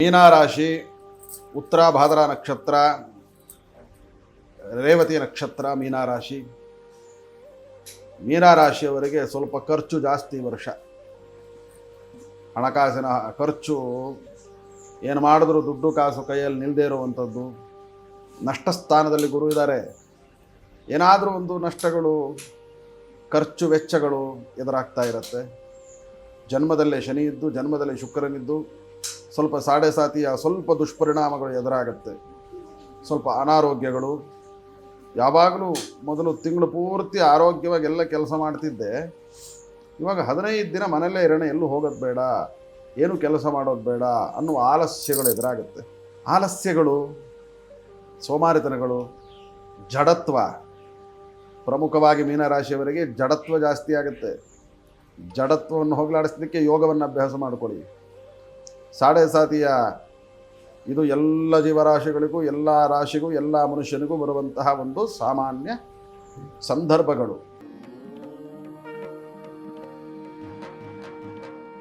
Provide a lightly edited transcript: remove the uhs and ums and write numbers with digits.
ಮೀನರಾಶಿ ಉತ್ತರ ಭಾದ್ರಾ ನಕ್ಷತ್ರ, ರೇವತಿ ನಕ್ಷತ್ರ ಮೀನರಾಶಿ. ಮೀನರಾಶಿಯವರಿಗೆ ಸ್ವಲ್ಪ ಖರ್ಚು ಜಾಸ್ತಿ ವರ್ಷ. ಹಣಕಾಸಿನ ಖರ್ಚು ಏನು ಮಾಡಿದ್ರು ದುಡ್ಡು ಕಾಸು ಕೈಯಲ್ಲಿ ನಿಲ್ಲದೇ ಇರುವಂಥದ್ದು. ನಷ್ಟ ಸ್ಥಾನದಲ್ಲಿ ಗುರು ಇದ್ದಾರೆ. ಏನಾದರೂ ಒಂದು ನಷ್ಟಗಳು, ಖರ್ಚು ವೆಚ್ಚಗಳು ಎದುರಾಗ್ತಾ ಇರುತ್ತೆ. ಜನ್ಮದಲ್ಲೇ ಶನಿ ಇದ್ದು, ಜನ್ಮದಲ್ಲೇ ಶುಕ್ರನಿದ್ದು ಸ್ವಲ್ಪ ಸಾಡೆ ಸಾತಿಯ ಸ್ವಲ್ಪ ದುಷ್ಪರಿಣಾಮಗಳು ಎದುರಾಗುತ್ತೆ. ಸ್ವಲ್ಪ ಅನಾರೋಗ್ಯಗಳು. ಯಾವಾಗಲೂ ಮೊದಲು ತಿಂಗಳು ಪೂರ್ತಿ ಆರೋಗ್ಯವಾಗಿ ಎಲ್ಲ ಕೆಲಸ ಮಾಡ್ತಿದ್ದೆ. ಇವಾಗ 15 ದಿನ ಮನೆಯಲ್ಲೇ ಇರೋಣ, ಎಲ್ಲೂ ಹೋಗೋದು ಬೇಡ, ಏನು ಕೆಲಸ ಮಾಡೋದು ಬೇಡ ಅನ್ನುವ ಆಲಸ್ಯಗಳು ಎದುರಾಗುತ್ತೆ. ಆಲಸ್ಯಗಳು, ಸೋಮಾರಿತನಗಳು, ಜಡತ್ವ. ಪ್ರಮುಖವಾಗಿ ಮೀನರಾಶಿಯವರಿಗೆ ಜಡತ್ವ ಜಾಸ್ತಿ ಆಗುತ್ತೆ. ಜಡತ್ವವನ್ನು ಹೋಗಲಾಡಿಸಲಿಕ್ಕೆ ಯೋಗವನ್ನು ಅಭ್ಯಾಸ ಮಾಡಿಕೊಳ್ಳಿ. ಸಾಡೆ ಸಾತಿಯ ಇದು ಎಲ್ಲ ಜೀವರಾಶಿಗಳಿಗೂ, ಎಲ್ಲ ರಾಶಿಗೂ, ಎಲ್ಲ ಮನುಷ್ಯನಿಗೂ ಬರುವಂತಹ ಒಂದು ಸಾಮಾನ್ಯ ಸಂದರ್ಭಗಳು.